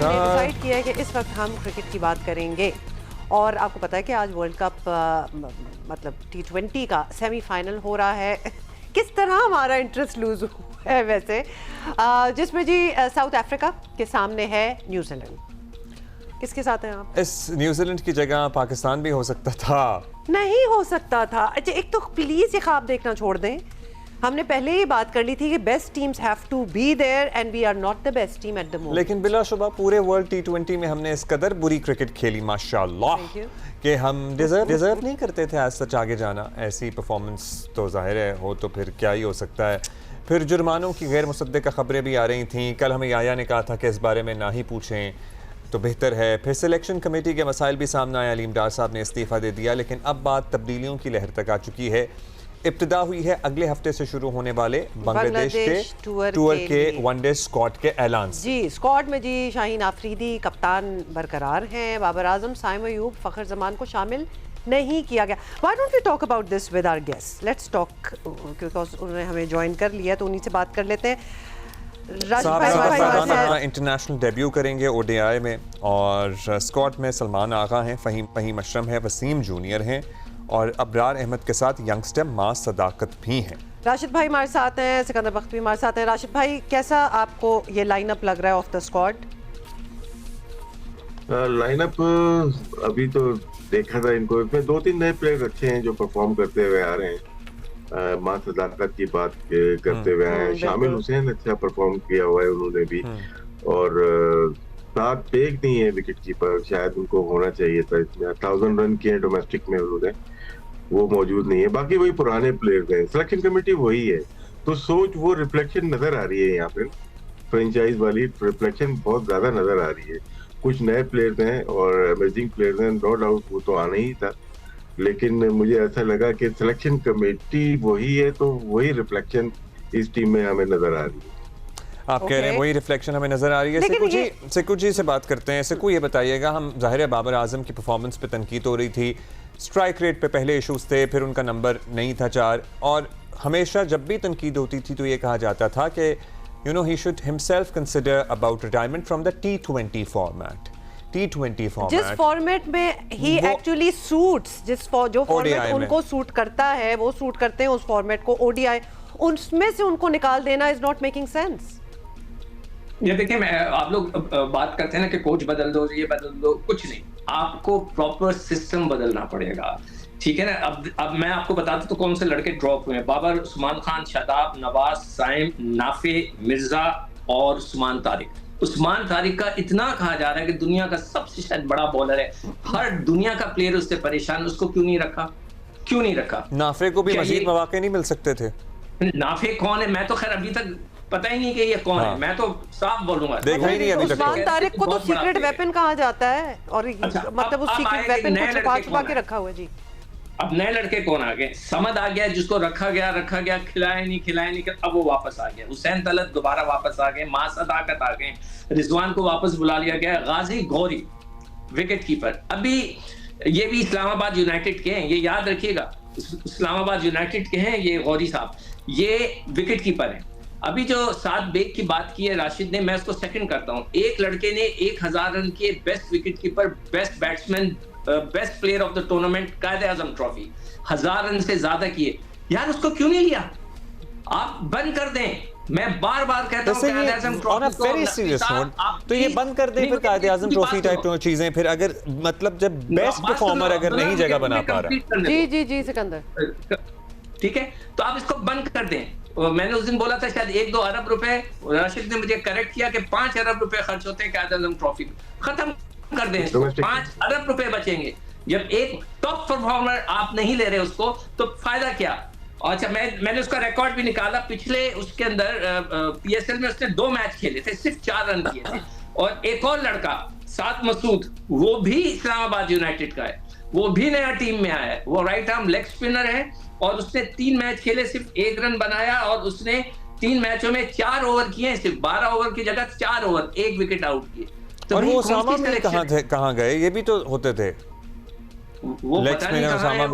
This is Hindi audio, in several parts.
हमने डिसाइड किया है कि इस वक्त हम क्रिकेट की बात करेंगे और आपको पता है कि आज वर्ल्ड कप मतलब T20 का सेमीफाइनल हो रहा है। किस तरह हमारा इंटरेस्ट लूज हुआ है वैसे, जिसमें जी साउथ अफ्रीका के सामने है न्यूजीलैंड। किसके साथ हैं आप? इस न्यूजीलैंड की जगह पाकिस्तान भी हो सकता था। नहीं हो सकता था। अच्छा, एक तो प्लीज ये ख्वाब देखना छोड़ दें। हमने पहले ही बात कर ली थी कि best teams have to be there and we are not the best team at the moment. लेकिन बिलाशुबा पूरे वर्ल्ड T20 में हमने इस कदर बुरी क्रिकेट खेली माशाल्लाह कि हम डिजर्व नहीं करते थे आज सच आगे जाना। ऐसी परफॉर्मेंस तो जाहिर है हो तो फिर क्या ही हो सकता है। फिर जुर्मानों की गैर मुसद्दक़ खबरें भी आ रही थीं। कल हमें याया ने कहा था कि इस बारे में ना ही पूछें तो बेहतर है। फिर सिलेक्शन कमेटी के मसाइल भी सामने आए। अलीम डार साहब ने इस्तीफ़ा दे दिया। लेकिन अब बात तब्दीलियों की लहर तक आ चुकी है। इब्तिदा हुई है अगले हफ्ते से शुरू होने वाले बांग्लादेश के टूर के वनडे स्क्वाड के ऐलान से। जी, स्क्वाड में जी शाहीन आफरीदी कप्तान बरकरार हैं। बाबर आजम, साइम अयूब, फ़खर जमान को शामिल नहीं किया गया। Why don't we talk about this with our guests? Let's talk, क्योंकि उन्होंने हमें ज्वाइन कर लिया तो उन्हीं से बात कर लेते हैं। इंटरनेशनल डेब्यू करेंगे ODI में और स्क्वाड में सलमान आगा हैं, फ़हीम अशरम है, वसीम जूनियर हैं और अबरार अहमद के साथ यंगस्टर माँ सदाकत भी हैं। राशिद भाई हमारे साथ हैं, सिकंदर बख्त भी हमारे साथ हैं। राशिद भाई, कैसा आपको ये लाइनअप लग रहा है ऑफ द स्क्वाड? लाइनअप अभी तो देखा था इनको, इसमें 2-3 नए प्लेयर अच्छे हैं जो परफॉर्म करते हुए आ रहे हैं। माँ सदाकत की बात करते हुए आए हैं। शामिल हुसैन अच्छा परफॉर्म किया हुआ है उन्होंने भी। और साथ बेग नहीं है विकेट कीपर, शायद उनको होना चाहिए था। इसमें 1000 रन किए डोमेस्टिक में उन्होंने, वो मौजूद नहीं है। बाकी वही पुराने प्लेयर्स हैं, सिलेक्शन कमेटी वही है। तो सोच वो रिफ्लेक्शन नजर आ रही है यहाँ पे, फ्रेंचाइज वाली रिफ्लेक्शन बहुत ज्यादा नजर आ रही है। कुछ नए प्लेयर्स हैं और अमेजिंग प्लेयर्स हैं, नो डाउट वो तो आना ही था। लेकिन मुझे ऐसा लगा कि सिलेक्शन कमेटी वही है तो वही रिफ्लेक्शन इस टीम में हमें नजर आ रही है। आप कह रहे हैं वही रिफ्लेक्शन हमें नजर आ रही है। सिक्कू जी से बात करते हैं। सिक्कू, ये बताइएगा, हम जाहिर है बाबर आजम की परफॉर्मेंस पे तनकीद हो रही थी, स्ट्राइक रेट पे पहले इशूज थे, फिर उनका नंबर नहीं था 4 और हमेशा जब भी तनकीद होती थी तो ये कहा जाता था कि you know he should himself consider about retirement from the T20 format. जिस फॉर्मेट में ही एक्चुअली सूट्स, जो फॉर्मेट उनको सूट करता है वो सूट करते हैं उस फॉर्मेट को। ODI उसमें से उनको निकाल देना इज नॉट मेकिंग सेंस। ये देखिए, आप लोग बात करते हैं ना कि कोच बदल दो, ये बदल दो, कुछ नहीं। आपको प्रॉपर सिस्टम बदलना पड़ेगा, ठीक है ना। अब मैं आपको बताता तो कौन से लड़के ड्रॉप हुए हैं। बाबर, उस्मान खान, शादाब, नवाज, साइम, नाफे, मिर्जा और उस्मान तारिक। उस्मान तारिक का इतना कहा जा रहा है कि दुनिया का सबसे शायद बड़ा बॉलर है, हर दुनिया का प्लेयर उससे परेशान। उसको क्यों नहीं रखा, क्यों नहीं रखा? नाफे को भी मजीद मौके नहीं मिल सकते थे। नाफे कौन है? मैं तो खैर अभी तक पता ही नहीं कि ये कौन है। मैं तो साफ बोलूंगा, देखा ही नहीं अभी तक। उस्मान तारिक को तो सीक्रेट वेपन कहा जाता है और मतलब उस सीक्रेट वेपन को छुपा के रखा हुआ है। जी, अब नए लड़के कौन आ गए? समद आ गया, जिसको रखा गया, खिलाया नहीं, अब वो वापस आ गया। हुसैन तलत दोबारा वापस आ गए, मां सदाकत आ गए, रिजवान को वापस बुला लिया गया, गाजी गौरी विकेट कीपर। अभी ये भी इस्लामाबाद यूनाइटेड के हैं, ये याद रखिएगा, इस्लामाबाद यूनाइटेड के हैं ये गौरी साहब, ये विकेट कीपर हैं। अभी जो सात बेग की बात की है राशिद ने, मैं उसको सेकंड करता हूं। एक लड़के ने 1000 रन किए, best wicket keeper, best batsman, best player of the tournament, कायदे आजम ट्रॉफी, 1000 रन से ज्यादा किए। यार उसको क्यों नहीं लिया? आप बंद कर दें। मैं बार बार कहता हूं कायदे आजम ट्रॉफी तो ये बंद कर दें फिर कायदे आजम ट्रॉफी टाइप चीजें। फिर अगर मतलब जब बेस्ट परफॉर्मर अगर नहीं जगह बना पा रहा। जी सिकंदर, ठीक है, तो आप इसको बंद कर दें। मैंने उस दिन बोला था शायद 1-2 अरब रुपए, राशिद ने मुझे करेक्ट किया कि 5 अरब रुपए खर्च होते हैं कायदे आजम ट्रॉफी। खत्म कर दें इसको, 5 अरब रुपए बचेंगे। जब एक टॉप परफॉर्मर आप नहीं ले रहे उसको तो फायदा क्या? अच्छा, मैंने उसका रिकॉर्ड भी निकाला। पिछले उसके अंदर PSL में उसने 2 मैच खेले थे, सिर्फ 4 रन किए थे। और एक और लड़का साद मसूद, वो भी इस्लामाबाद यूनाइटेड का है, वो भी नया टीम में आया है। वो राइट आर्म लेग स्पिनर है और उसने 3 मैच खेले, सिर्फ 1 रन बनाया और उसने 3 मैचों में 4 ओवर किए, सिर्फ 12 ओवर की जगह 4 ओवर, 1 विकेट आउट किए। तो और वो उसामा में कहाँ गए? ये भी तो होते थे वो पता नहीं कहाँ है।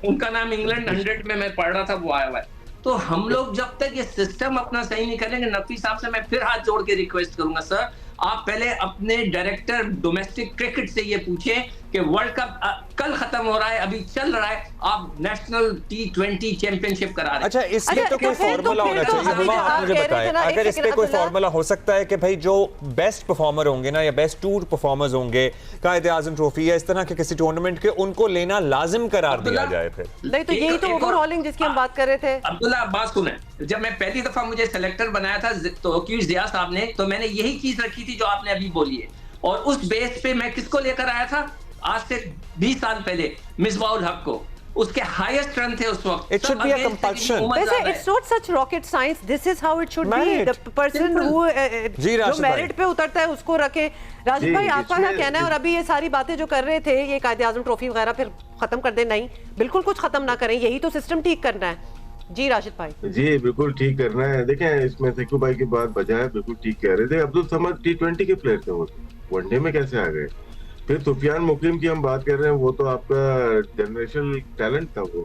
उनका नाम इंग्लैंड 100 में मैं पढ़ रहा था, वो आया हुआ है। तो हम लोग जब तक ये सिस्टम अपना सही नहीं करेंगे, नकवी साहब से मैं फिर हाथ जोड़ के रिक्वेस्ट करूंगा, सर आप पहले अपने डायरेक्टर डोमेस्टिक क्रिकेट से ये पूछें कि वर्ल्ड कप कल खत्म हो रहा है, अभी चल रहा है, आप नेशनल T20 चैंपियनशिप करा रहे हैं। अच्छा, इसमें तो कोई फार्मूला होना चाहिए। हुमा, आप मुझे बताएं, अगर इस पे कोई फार्मूला हो सकता है कि भाई जो बेस्ट परफॉर्मर होंगे ना, या बेस्ट टूर परफॉर्मर्स होंगे, कायदे आजम ट्रॉफी या इस तरह के किसी टूर्नामेंट के, उनको लेना लाजिम करार दिया जाए फिर। नहीं तो यही तो ओवरऑलिंग जिसकी हम बात कर रहे थे। अब्दुल्ला, बात सुने, जब मैं पहली दफा मुझे सेलेक्टर बनाया था तौकीर जिया साहब ने, तो मैंने यही चीज रखी थी जो आपने अभी बोली है, और उस बेस पे मैं किसको लेकर आया था आज से 20 साल पहले, मिसबाहुल हक को। उसके हाईएस्ट रन थे उस वक्त। It should be a compulsion. वैसे it's not such rocket science. This is how it should be. The person who जो मेरिट पे उतरता है उसको रखे। राशिद भाई, आपका क्या कहना है? और अभी ये सारी बातें जो कर रहे थे, ये कायदे आजम ट्रॉफी वगैरह फिर खत्म कर दे, नहीं बिल्कुल कुछ खत्म ना करें, यही तो सिस्टम ठीक करना है। जी राशिद भाई। जी बिल्कुल ठीक करना है। देखें, इसमें सिक्कू भाई की बात बचा है, बिल्कुल ठीक कह रहे थे। अब्दुल समद T20 के प्लेयर थे, वो वनडे में कैसे आ गए? फिर सुफियान मुकीम की हम बात कर रहे हैं, वो तो आपका जनरेशनल टैलेंट था वो।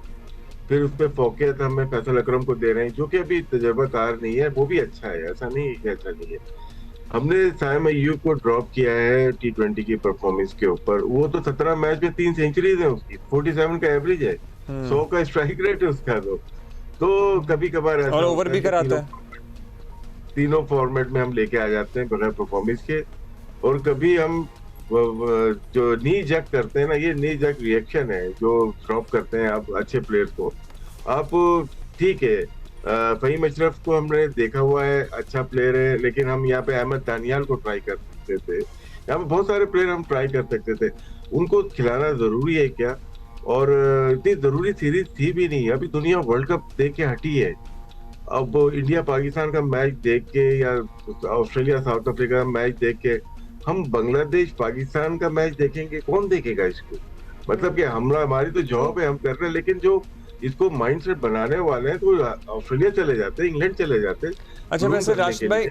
फिर उस पर फोकियत हमें फैसल अकरम को दे रहे हैं, जो कि अभी तजर्बाकार नहीं है, वो भी अच्छा है, ऐसा नहीं कि अच्छा नहीं है। हमने साइम अय्यूब को ड्रॉप किया है T20 की परफॉर्मेंस के ऊपर। वो तो 17 मैच में 3 सेंचुरीज है उसकी, 47 का एवरेज है, 100 का स्ट्राइक रेट है उसका। तो कभी कभार ऐसा ओवर भी कराता है। तीनों फॉर्मेट में हम लेके आ जाते हैं बगैर परफॉर्मेंस के। और कभी हम जो नी जक करते हैं ना, ये नी जक रिएक्शन है जो ड्रॉप करते हैं आप अच्छे प्लेयर्स को। आप ठीक है, फहीम अशरफ को हमने देखा हुआ है, अच्छा प्लेयर है, लेकिन हम यहाँ पे अहमद दानियाल को ट्राई कर सकते थे। यहाँ पे बहुत सारे प्लेयर हम ट्राई कर सकते थे। उनको खिलाना जरूरी है क्या? और इतनी जरूरी सीरीज थी भी नहीं। अभी दुनिया वर्ल्ड कप देख के हटी है। अब इंडिया पाकिस्तान का मैच देख के या ऑस्ट्रेलिया साउथ अफ्रीका का मैच देख के हम बांग्लादेश पाकिस्तान का मैच देखेंगे? कौन देखेगा इसको? मतलब कि हमारी तो जॉब है, हम कर रहे हैं, लेकिन जो इसको माइंडसेट बनाने वाले हैं तो ऑस्ट्रेलिया चले जाते हैं, इंग्लैंड चले जाते हैं। अच्छा, वैसे राशिद भाई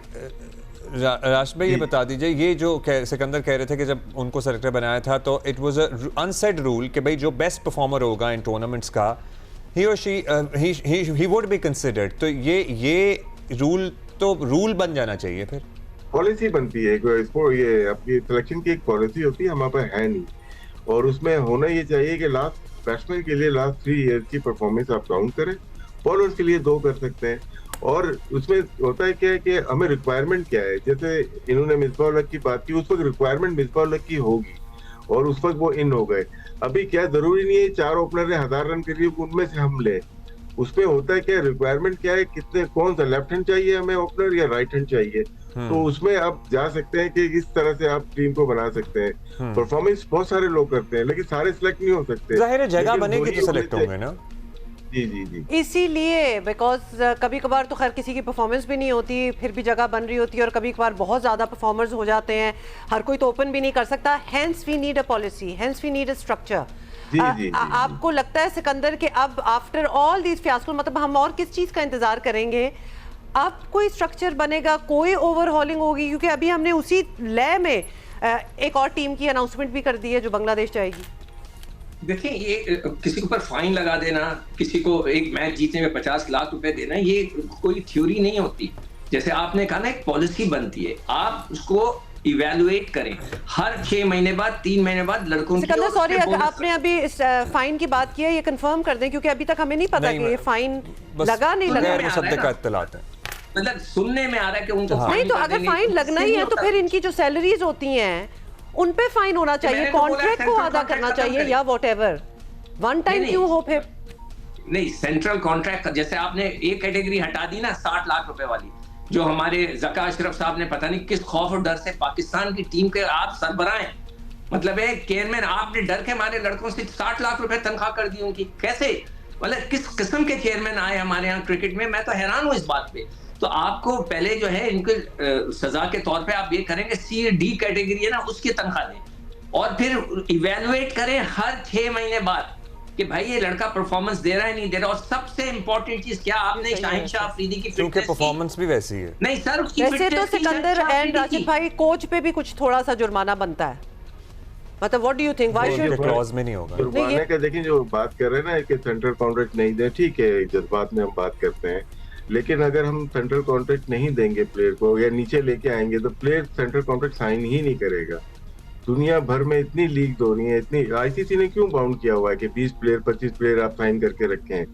ये बता दीजिए, ये जो सिकंदर कह रहे थे कि जब उनको सेलेक्टर बनाया था तो it was a unsaid rule कि भाई जो बेस्ट परफॉर्मर होगा इन टूर्नामेंट्स का, ही और she he would be considered. तो ये रूल बन जाना चाहिए, फिर पॉलिसी बनती है इसको, ये अपनी सिलेक्शन की एक पॉलिसी होती है, हमारे पास है नहीं। और उसमें होना ये चाहिए कि लास्ट बैट्समैन के लिए लास्ट 3 ईयर की परफॉर्मेंस आप काउंट करें, बॉलर्स के लिए 2 कर सकते हैं। और उसमें होता है क्या है कि हमें रिक्वायरमेंट क्या है। जैसे इन्होंने मिसबाहुल हक की बात की, उस वक्त रिक्वायरमेंट मिसबाहुल हक की होगी और उस वक्त वो इन हो गए। अभी क्या जरूरी नहीं है 4 ओपनर है 1000 रन के लिए उनमें से हम ले। उसमें होता है क्या, रिक्वायरमेंट क्या है, कितने कौन सा लेफ्ट हैंड चाहिए हमें ओपनर या राइट हैंड चाहिए। तो उसमें आप जा सकते हैं कि इस तरह से आप टीम को बना सकते हैं। परफॉर्मेंस बहुत सारे लोग करते हैं, लेकिन सारे सिलेक्ट नहीं हो सकते। जाहिर है जगह बनेगी तो सिलेक्ट होंगे ना। जी जी जी, इसीलिए बिकॉज कभी कभार तो खैर किसी की परफॉर्मेंस भी नहीं होती, फिर भी जगह बन रही होती है, और कभी कभार बहुत ज़्यादा परफॉर्मर्स हो जाते हैं, हर कोई तो ओपन भी नहीं कर सकता। Hence we need a policy, hence we need a structure. आपको लगता है सिकंदर कि अब आफ्टर ऑल दीज फियास्को, मतलब हम और किस चीज़ का इंतजार करेंगे? अब कोई स्ट्रक्चर बनेगा, कोई ओवरहॉलिंग होगी? क्योंकि अभी हमने उसी लय में एक और टीम की अनाउंसमेंट भी कर दी है जो बांग्लादेश जाएगी। देखिए, ये किसी के ऊपर फाइन लगा देना, किसी को एक मैच जीतने में 50 लाख रुपए देना, ये कोई थ्योरी नहीं होती। जैसे आपने कहा ना, एक पॉलिसी बनती है, आप उसको इवैल्यूएट करें हर 6 महीने बाद, 3 महीने बाद लड़कों की। सॉरी, आपने अभी इस फाइन की बात की है, ये कंफर्म कर दें, क्योंकि अभी तक हमें नहीं पता कि ये फाइन लगा नहीं लगा। मतलब सुनने में आ रहा है कि उनको नहीं, तो अगर फाइन लगना ही है तो फिर इनकी जो सैलरीज होती हैं उन पे फाइन होना चाहिए, कॉन्ट्रैक्ट को अदा करना चाहिए, या व्हाटएवर। वन टाइम क्यों हो फिर? नहीं, सेंट्रल कॉन्ट्रैक्ट, जैसे आपने एक कैटेगरी हटा दी ना 60 लाख रुपए वाली, जो हमारे ज़का अशरफ साहब ने पता नहीं किस खौफ और डर से पाकिस्तान की टीम के आप सरबराह हैं, मतलब है चेयरमैन, आपने डर के हमारे लड़कों से 60 लाख रुपए तनख्वाह कर दी उनकी। कैसे, मतलब किस किस्म के चेयरमैन आए हमारे यहाँ क्रिकेट में? मैं तो हैरान हूँ इस बात पे। तो आपको पहले जो है इनके सजा के तौर पे आप ये करेंगे, C-D कैटेगरी है ना, उसकी तनख्वाह दें, और फिर इवैल्यूएट करें हर 6 महीने बाद कि भाई ये लड़का परफॉर्मेंस दे रहा है नहीं दे रहा। और सबसे इंपॉर्टेंट चीज क्या, आपने शाहिन शाह अफरीदी की क्योंकि परफॉर्मेंस भी वैसी है। नहीं सर, वैसे तो सिकंदर एंड राशिद भाई, कोच पे भी कुछ थोड़ा सा जुर्माना बनता है, मतलब what do you think, why should clause में नहीं होगा जुर्माने का? देखिए, जो बात कर रहे हैं ना कि सेंट्रल कॉन्ट्रैक्ट नहीं दे, ठीक है, जज्बात में हम बात करते हैं, लेकिन अगर हम सेंट्रल कॉन्ट्रैक्ट नहीं देंगे प्लेयर को या नीचे लेके आएंगे तो प्लेयर सेंट्रल कॉन्ट्रैक्ट साइन ही नहीं करेगा। दुनिया भर में इतनी लीग हो रही है, इतनी आईसीसी ने क्यों बाउंड किया हुआ है कि 20 प्लेयर 25 प्लेयर आप साइन करके रखे हैं।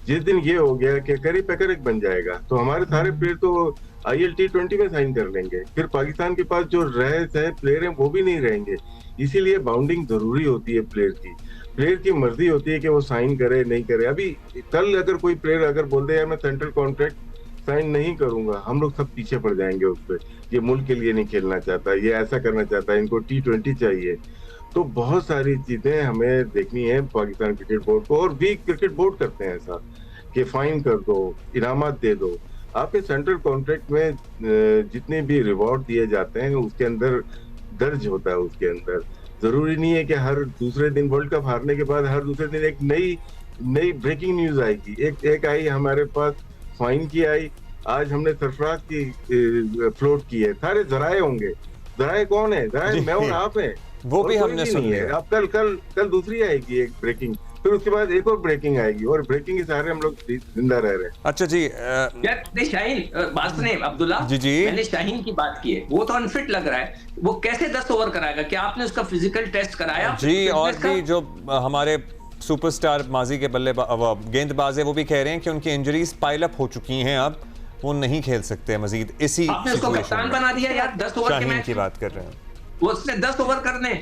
जिस दिन ये हो गया कि करी पैकर एक बन जाएगा तो हमारे सारे प्लेयर तो IL T20 में साइन कर लेंगे, फिर पाकिस्तान के पास जो रहे सहे प्लेयर हैं वो भी नहीं रहेंगे। इसीलिए बाउंडिंग जरूरी होती है प्लेयर की मर्जी होती है कि वो साइन करे नहीं करे। अभी कल अगर कोई प्लेयर अगर बोल दे यार मैं सेंट्रल कॉन्ट्रैक्ट साइन नहीं करूंगा, हम लोग सब पीछे पड़ जाएंगे उस पर। ये मुल्क के लिए नहीं खेलना चाहता, ये ऐसा करना चाहता है, इनको T20 चाहिए। तो बहुत सारी चीजें हमें देखनी है पाकिस्तान क्रिकेट बोर्ड को, और भी क्रिकेट बोर्ड करते हैं ऐसा कि फाइन कर दो, इनामत दे दो। आपके सेंट्रल कॉन्ट्रैक्ट में जितने भी रिवॉर्ड दिए जाते हैं उसके अंदर दर्ज होता है, उसके अंदर जरूरी नहीं है कि हर दूसरे दिन वर्ल्ड कप हारने के बाद हर दूसरे दिन एक नई ब्रेकिंग न्यूज आएगी। एक आई हमारे पास फाइन की आई, आज हमने सरफराज की फ्लोट की है। सारे जराए होंगे, जराए कौन है? जराए मैं और आप हैं, वो भी हमने सुन लिया। अब कल दूसरी आएगी एक ब्रेकिंग, फिर उसके बाद एक और ब्रेकिंग आएगी, और ब्रेकिंग के सहारे हम लोग जिंदा रह रहे हैं। अच्छा जी यार शाहीन बात सुने अब्दुल्ला जी मैंने शाहीन की बात की है, वो तो अनफिट लग रहा है, वो कैसे 10 ओवर कराएगा? क्या आपने उसका फिजिकल टेस्ट कराया जी? और भी जो हमारे सुपरस्टार माजी के गेंदबाज है वो भी कह रहे हैं कि उनकी इंजरीज पाइल अप हो चुकी हैं, अब वो नहीं खेल सकते मजीद। इसी आपने उसको कप्तान बना दिया यार 10 ओवर के मैच की बात कर रहे हैं, वो उसने 10 ओवर करने।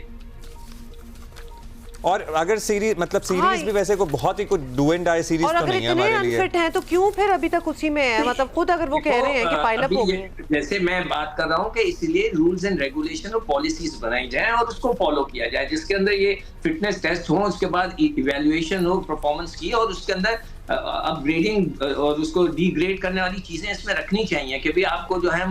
और अगर सीरीज मतलब सीरीज भी वैसे को बहुत ही कुछ डू एंड डाई सीरीज तो नहीं है हमारे लिए। अनफिट हैं तो क्यों फिर अभी तक उसी में है? मतलब खुद अगर वो कह रहे हैं कि पाइल अप हो गए, जैसे मैं बात कर रहा हूं कि इसलिए रूल्स एंड रेगुलेशन और पॉलिसीज बनाई जाए और उसको फॉलो किया जाए, जिसके अंदर ये फिटनेस टेस्ट हो, उसके बाद इवैल्यूएशन हो परफॉर्मेंस की, और उसके अंदर अपग्रेडिंग और उसको डिग्रेड करने वाली चीजें इसमें रखनी चाहिए कि भाई आपको जो है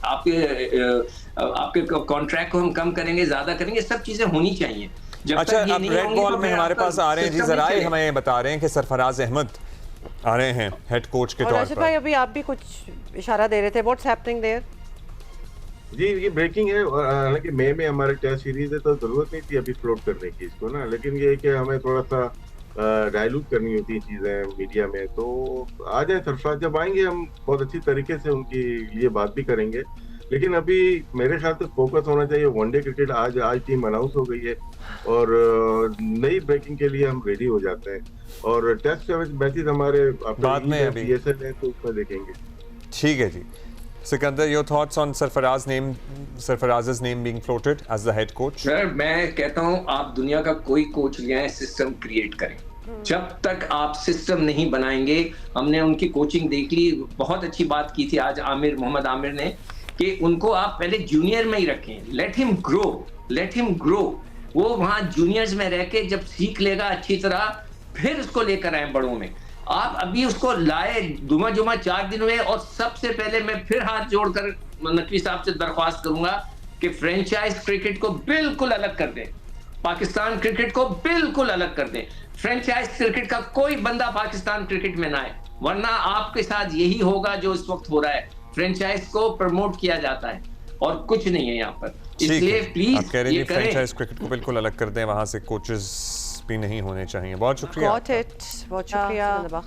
आपके कॉन्ट्रैक्ट को हम कम करेंगे, ज्यादा करेंगे, सब चीजें होनी चाहिए। अच्छा, अब रेड बॉल में हमारे पास आ रहे हैं जी, जराए हमें बता रहे हैं कि सरफराज अहमद आ रहे हैं हेड कोच के तौर पर। भाई अभी आप भी कुछ इशारा दे रहे थे, व्हाट्स हैपनिंग देयर? जी ये ब्रेकिंग है, और हालांकि मई में हमारे टेस्ट सीरीज है तो जरूरत नहीं थी अभी फ्लोट करने की इसको ना, लेकिन ये कि हमें थोड़ा सा डायलूट करनी होती है चीजें मीडिया में। तो आ जाए सरफराज, जब आएंगे हम बहुत अच्छी तरीके से उनकी लिए बात भी करेंगे। लेकिन अभी मेरे ख्याल से फोकस होना चाहिए वनडे क्रिकेट। आज टीम अनाउंस हो गई है और नई ब्रेकिंग के लिए हम रेडी हो जाते हैं, और टेस्ट मैचेस हमारे बाद में अभी PSL है तो उसमें देखेंगे। ठीक है जी। Sikandar, your thoughts on Sarfaraz's name being floated as the head coach? Sir मैं कहता हूं आप दुनिया का कोई कोच ले आए, सिस्टम क्रिएट करें। जब तक आप सिस्टम नहीं बनाएंगे, हमने उनकी कोचिंग देख ली, बहुत अच्छी बात की थी आज मोहम्मद आमिर ने, कि उनको आप पहले जूनियर में ही रखें, लेट हिम ग्रो। वो वहां जूनियर्स में रह के जब सीख लेगा अच्छी तरह, फिर उसको लेकर आए बड़ों में। आप अभी उसको लाए दुमा जुमा 4 दिन हुए, और सबसे पहले मैं फिर हाथ जोड़कर नकवी साहब से दरख्वास्त करूंगा कि फ्रेंचाइज क्रिकेट को बिल्कुल अलग कर दें, पाकिस्तान क्रिकेट को बिल्कुल अलग कर दें। फ्रेंचाइज क्रिकेट का कोई बंदा पाकिस्तान क्रिकेट में ना आए, वरना आपके साथ यही होगा जो इस वक्त हो रहा है। फ्रेंचाइज को प्रमोट किया जाता है और कुछ नहीं है यहाँ पर, इसलिए प्लीज आप कह रहे हैं फ्रेंचाइज क्रिकेट को बिल्कुल अलग कर दें, वहां से कोचेस भी नहीं होने चाहिए। बहुत शुक्रिया। बहुत शुक्रिया।